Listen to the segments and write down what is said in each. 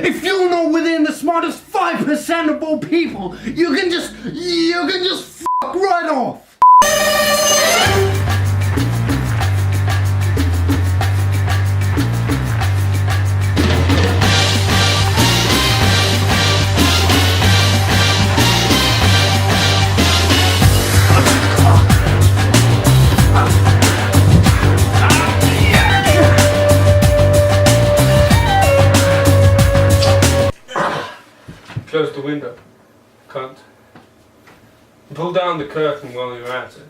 If you're not within the smartest 5% of all people, you can just fuck right off. Close the window, cunt. Pull down the curtain while you're at it.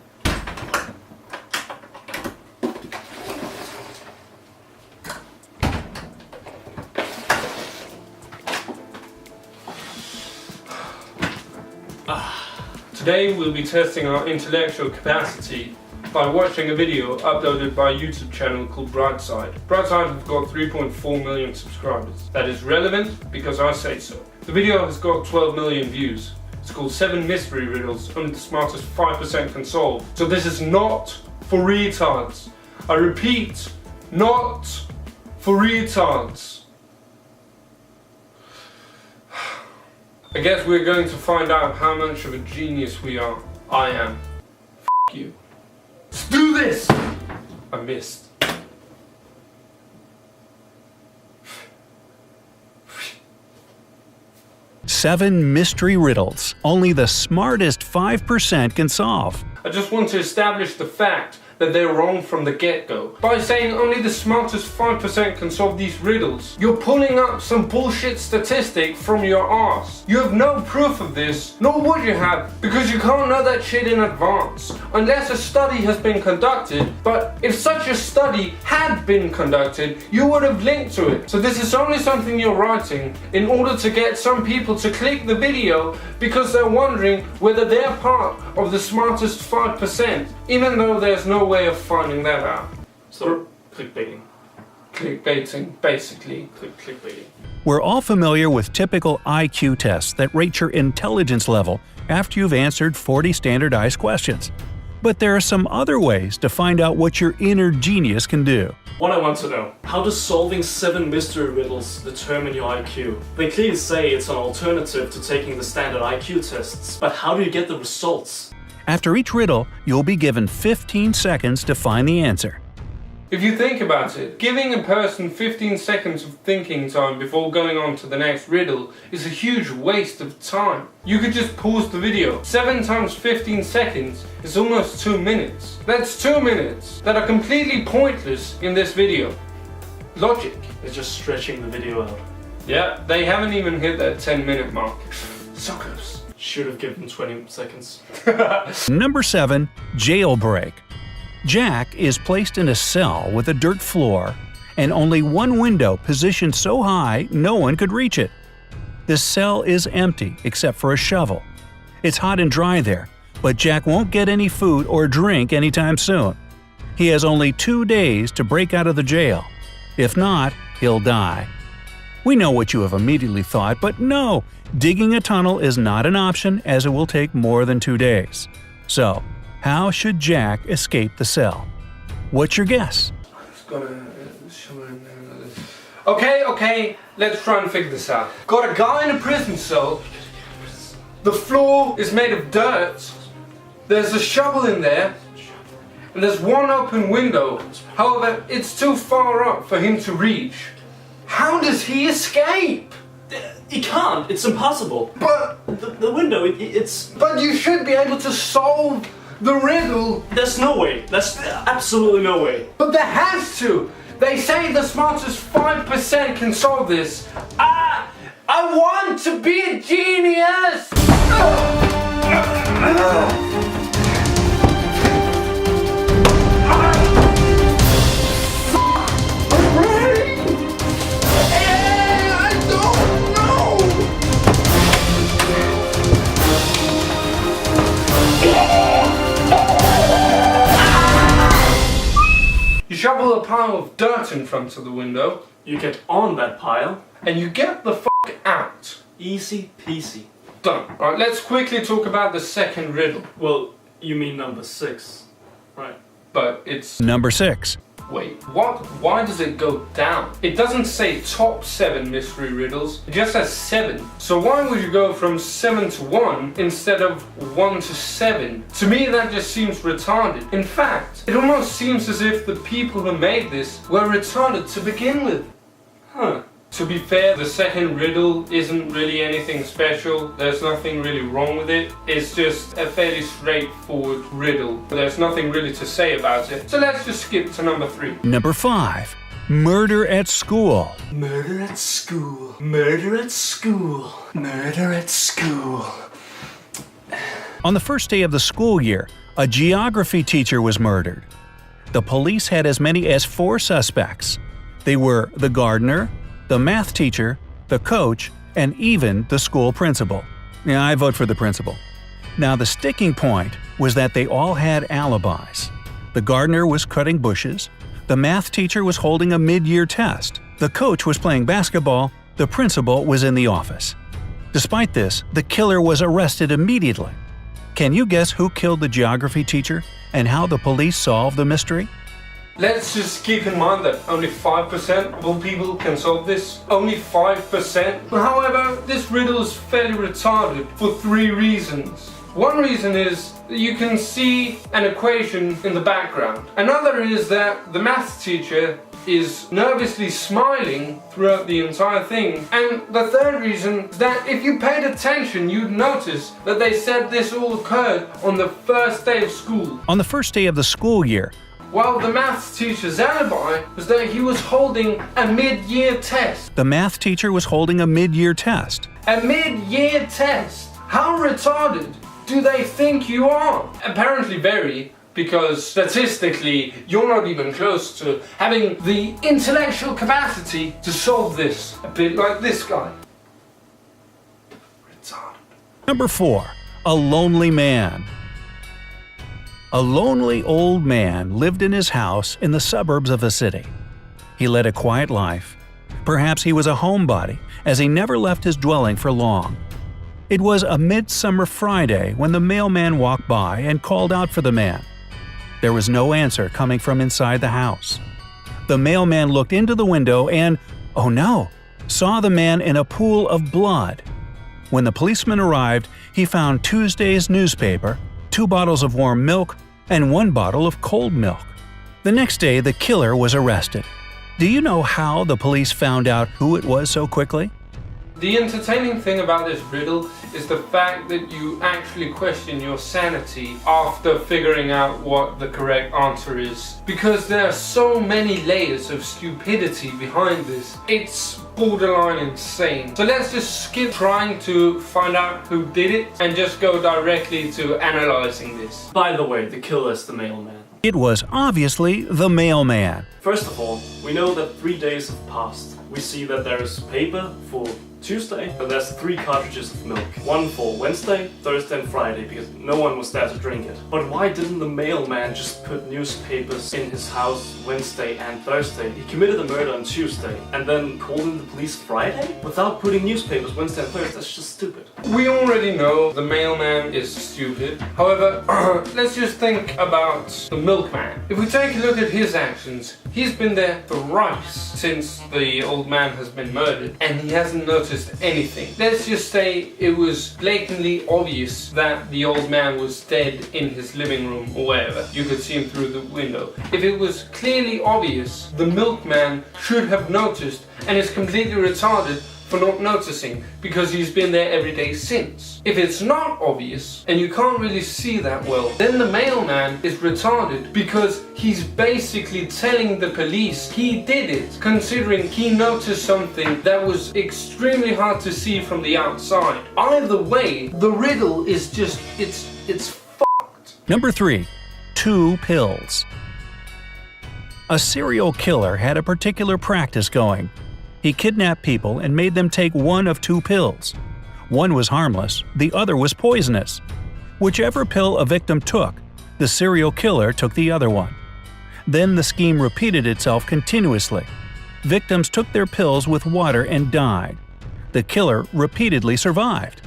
Today we'll be testing our intellectual capacity by watching a video uploaded by a YouTube channel called Ritzau. Ritzau have got 3.4 million subscribers. That is relevant because I say so. The video has got 12 million views. It's called 7 mystery riddles only the smartest 5% can solve. So this is not for retards. I repeat, not for retards. I guess we're going to find out how much of a genius we are. I am. F you. Let's do this! I missed. Seven mystery riddles only the smartest 5% can solve. I just want to establish the fact that they're wrong from the get-go. By saying only the smartest 5% can solve these riddles, you're pulling up some bullshit statistic from your arse. You have no proof of this, nor would you have, because you can't know that shit in advance, unless a study has been conducted. But if such a study had been conducted, you would have linked to it. So this is only something you're writing in order to get some people to click the video because they're wondering whether they're part of the smartest 5%, even though there's no way of finding that out. So, clickbaiting. Clickbaiting, basically. Clickbaiting. We're all familiar with typical IQ tests that rate your intelligence level after you've answered 40 standardized questions. But there are some other ways to find out what your inner genius can do. What I want to know, how does solving 7 mystery riddles determine your IQ? They clearly say it's an alternative to taking the standard IQ tests, but how do you get the results? After each riddle, you'll be given 15 seconds to find the answer. If you think about it, giving a person 15 seconds of thinking time before going on to the next riddle is a huge waste of time. You could just pause the video. 7 times 15 seconds is almost 2 minutes. That's 2 minutes that are completely pointless in this video. Logic. They're just stretching the video out. Yeah, they haven't even hit that 10-minute mark. So close. Should have given 20 seconds. Number 7. Jailbreak. Jack is placed in a cell with a dirt floor and only one window positioned so high no one could reach it. The cell is empty except for a shovel. It's hot and dry there, but Jack won't get any food or drink anytime soon. He has only 2 days to break out of the jail. If not, he'll die. We know what you have immediately thought, but no, digging a tunnel is not an option as it will take more than 2 days. So, how should Jack escape the cell? What's your guess? Okay, let's try and figure this out. Got a guy in a prison cell. The floor is made of dirt. There's a shovel in there. And there's one open window. However, it's too far up for him to reach. How does he escape? He can't. It's impossible. But the window, it's... But you should be able to solve the riddle. There's no way. There's absolutely no way. But there has to. They say the smartest 5% can solve this. I want to be a genius. You shovel a pile of dirt in front of the window. You get on that pile. And you get the f*** out. Easy peasy. Done. Alright, let's quickly talk about the second riddle. Well, you mean number 6, right? But it's... Number 6. Wait, what? Why does it go down? It doesn't say top 7 mystery riddles, it just says 7. So why would you go from 7 to 1 instead of 1 to 7? To me that just seems retarded. In fact, it almost seems as if the people who made this were retarded to begin with. Huh. To be fair, the second riddle isn't really anything special. There's nothing really wrong with it. It's just a fairly straightforward riddle. There's nothing really to say about it. So let's just skip to number 3. Number 5. Murder at school. Murder at school. Murder at school. Murder at school. On the first day of the school year, a geography teacher was murdered. The police had as many as 4 suspects. They were the gardener, the math teacher, the coach, and even the school principal. Yeah, I vote for the principal. Now the sticking point was that they all had alibis. The gardener was cutting bushes, the math teacher was holding a mid-year test, the coach was playing basketball, the principal was in the office. Despite this, the killer was arrested immediately. Can you guess who killed the geography teacher and how the police solved the mystery? Let's just keep in mind that only 5% of all people can solve this. Only 5%. However, this riddle is fairly retarded for 3 reasons. One reason is that you can see an equation in the background. Another is that the maths teacher is nervously smiling throughout the entire thing. And the third reason is that if you paid attention, you'd notice that they said this all occurred on the first day of school. On the first day of the school year, While the maths teacher's alibi was that he was holding a mid-year test. the math teacher was holding a mid-year test. A mid-year test? How retarded do they think you are? Apparently very, because statistically you're not even close to having the intellectual capacity to solve this. A bit like this guy. Retarded. Number 4. A lonely man. A lonely old man lived in his house in the suburbs of a city. He led a quiet life. Perhaps he was a homebody, as he never left his dwelling for long. It was a midsummer Friday when the mailman walked by and called out for the man. There was no answer coming from inside the house. The mailman looked into the window and, oh no, saw the man in a pool of blood. When the policeman arrived, he found Tuesday's newspaper, 2 bottles of warm milk, and 1 bottle of cold milk. The next day, the killer was arrested. Do you know how the police found out who it was so quickly? The entertaining thing about this riddle is the fact that you actually question your sanity after figuring out what the correct answer is. Because there are so many layers of stupidity behind this, it's borderline insane. So let's just skip trying to find out who did it and just go directly to analyzing this. By the way, the killer is the mailman. It was obviously the mailman. First of all, we know that 3 days have passed. We see that there's paper for Tuesday, and there's 3 cartridges of milk. 1 for Wednesday, Thursday and Friday, because no one was there to drink it. But why didn't the mailman just put newspapers in his house Wednesday and Thursday? He committed the murder on Tuesday, and then called in the police Friday? Without putting newspapers Wednesday and Thursday, that's just stupid. We already know the mailman is stupid. However, let's just think about the milkman. If we take a look at his actions, he's been there thrice since the old man has been murdered, and he hasn't noticed anything. Let's just say it was blatantly obvious that the old man was dead in his living room or wherever. You could see him through the window. If it was clearly obvious, the milkman should have noticed and is completely retarded for not noticing because he's been there every day since. If it's not obvious and you can't really see that well, then the mailman is retarded because he's basically telling the police he did it, considering he noticed something that was extremely hard to see from the outside. Either way, the riddle is just, it's fucked. Number 3. 2 pills. A serial killer had a particular practice going. He kidnapped people and made them take 1 of 2 pills. One was harmless, the other was poisonous. Whichever pill a victim took, the serial killer took the other one. Then the scheme repeated itself continuously. Victims took their pills with water and died. The killer repeatedly survived.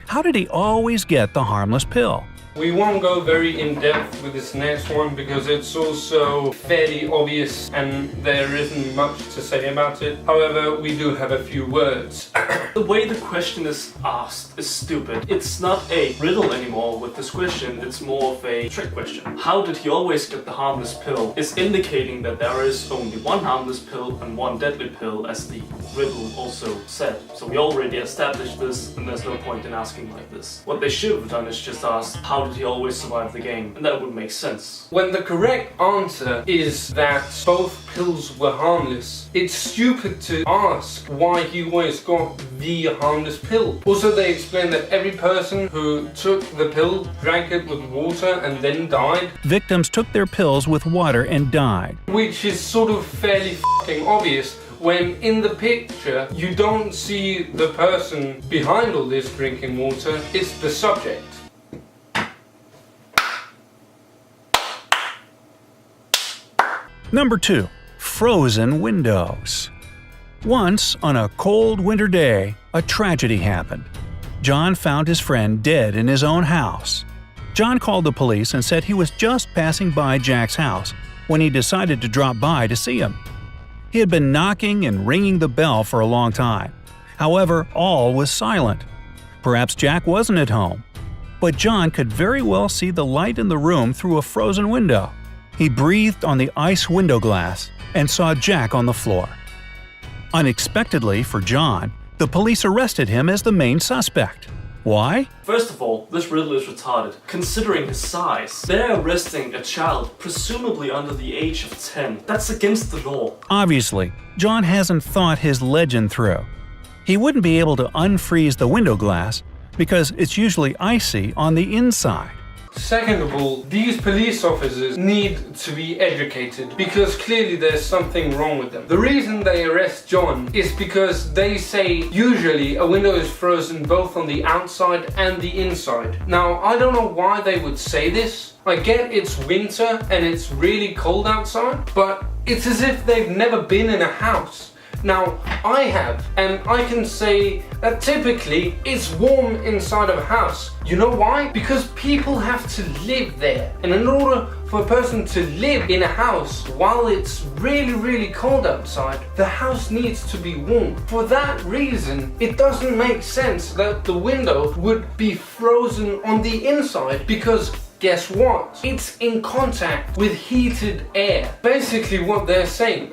How did he always get the harmless pill? We won't go very in depth with this next one because it's also fairly obvious and there isn't much to say about it. However, we do have a few words. The way the question is asked is stupid. It's not a riddle anymore with this question, it's more of a trick question. How did he always get the harmless pill is indicating that there is only one harmless pill and one deadly pill, as the riddle also said. So we already established this and there's no point in asking like this. What they should have done is just ask, how did he always survive the game? And that would make sense. When the correct answer is that both pills were harmless, it's stupid to ask why he always got the harmless pill. Also, they explain that every person who took the pill drank it with water and then died. Victims took their pills with water and died. Which is sort of fairly fucking obvious when in the picture you don't see the person behind all this drinking water, it's the subject. Number 2. Frozen windows. Once, on a cold winter day, a tragedy happened. John found his friend dead in his own house. John called the police and said he was just passing by Jack's house when he decided to drop by to see him. He had been knocking and ringing the bell for a long time. However, all was silent. Perhaps Jack wasn't at home. But John could very well see the light in the room through a frozen window. He breathed on the ice window glass and saw Jack on the floor. Unexpectedly for John, the police arrested him as the main suspect. Why? First of all, this riddle is retarded. Considering his size, they're arresting a child, presumably under the age of 10. That's against the law. Obviously, John hasn't thought his legend through. He wouldn't be able to unfreeze the window glass because it's usually icy on the inside. Second of all, these police officers need to be educated because clearly there's something wrong with them. The reason they arrest John is because they say usually a window is frozen both on the outside and the inside. Now, I don't know why they would say this. I get it's winter and it's really cold outside, but it's as if they've never been in a house. Now, I have, and I can say that typically it's warm inside of a house. You know why? Because people have to live there. And in order for a person to live in a house while it's really, really cold outside, the house needs to be warm. For that reason, it doesn't make sense that the window would be frozen on the inside because guess what? It's in contact with heated air. Basically what they're saying,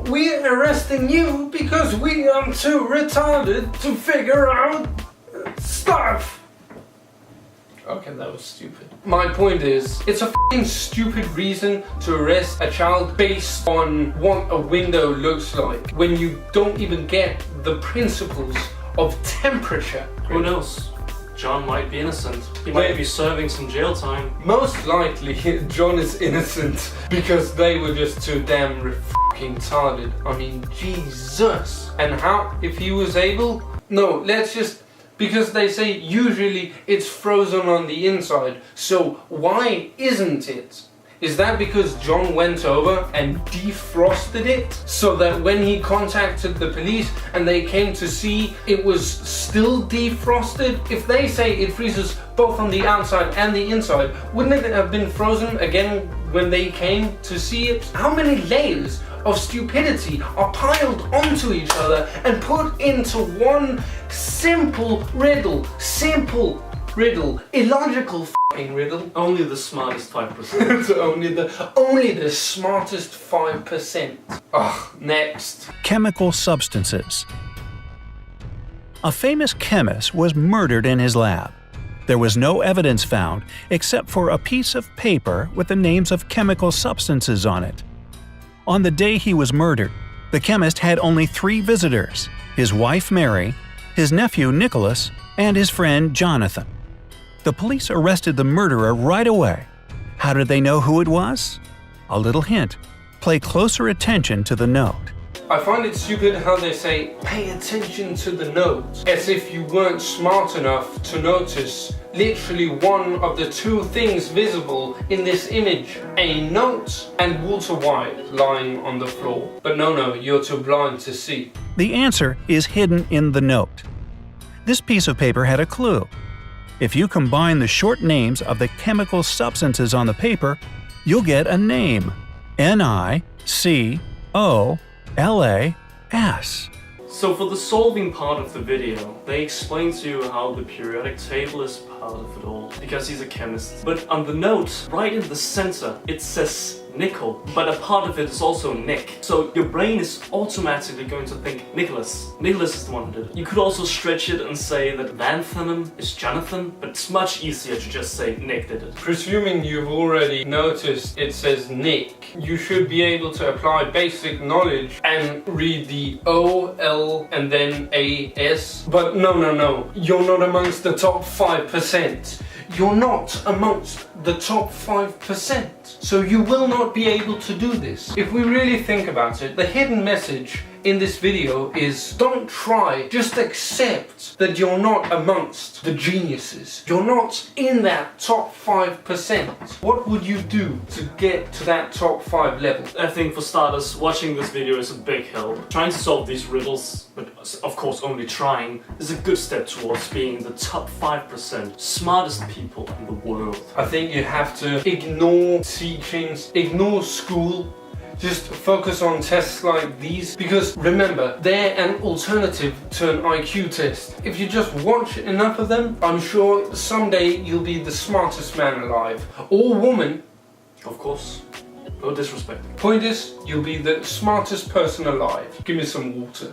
we're arresting you because we are too retarded to figure out stuff. Okay, that was stupid. My point is, it's a f***ing stupid reason to arrest a child based on what a window looks like when you don't even get the principles of temperature. Who knows? John might be innocent. He might be serving some jail time. Most likely, John is innocent because they were just too damn f***ing retarded. I mean, Jesus. And how, if he was able? No, let's just, because they say usually it's frozen on the inside. So why isn't it? Is that because John went over and defrosted it so that when he contacted the police and they came to see it was still defrosted? If they say it freezes both on the outside and the inside, wouldn't it have been frozen again when they came to see it? How many layers of stupidity are piled onto each other and put into one simple riddle? Simple riddle, illogical f***ing riddle. Only the smartest 5%. only the smartest 5%. Ugh, next. Chemical substances. A famous chemist was murdered in his lab. There was no evidence found except for a piece of paper with the names of chemical substances on it. On the day he was murdered, the chemist had only 3 visitors: his wife Mary, his nephew Nicholas, and his friend Jonathan. The police arrested the murderer right away. How did they know who it was? A little hint. Pay closer attention to the note. I find it stupid how they say, pay attention to the note, as if you weren't smart enough to notice literally one of the 2 things visible in this image, a note and water wine lying on the floor. But no, you're too blind to see. The answer is hidden in the note. This piece of paper had a clue. If you combine the short names of the chemical substances on the paper, you'll get a name: NiCoLas. So for the solving part of the video, they explain to you how the periodic table is part of it all, because he's a chemist. But on the note, right in the center, it says nickel, but a part of it is also Nick. So your brain is automatically going to think Nicholas. Nicholas is the one who did it. You could also stretch it and say that Lanthanum is Jonathan, but it's much easier to just say Nick did it. Presuming you've already noticed it says Nick, you should be able to apply basic knowledge and read the O, L, and then A-S. But no, you're not amongst the top 5%. You're not amongst the top 5%. So you will not be able to do this. If we really think about it, the hidden message in this video is don't try, just accept that you're not amongst the geniuses. You're not in that top 5%. What would you do to get to that top 5 level? I think for starters, watching this video is a big help. Trying to solve these riddles, but of course only trying, is a good step towards being the top 5% smartest people in the world. I think you have to ignore teachings, ignore school. Just focus on tests like these, because remember, they're an alternative to an IQ test. If you just watch enough of them, I'm sure someday you'll be the smartest man alive. Or woman. Of course. No disrespect. Point is, you'll be the smartest person alive. Give me some water.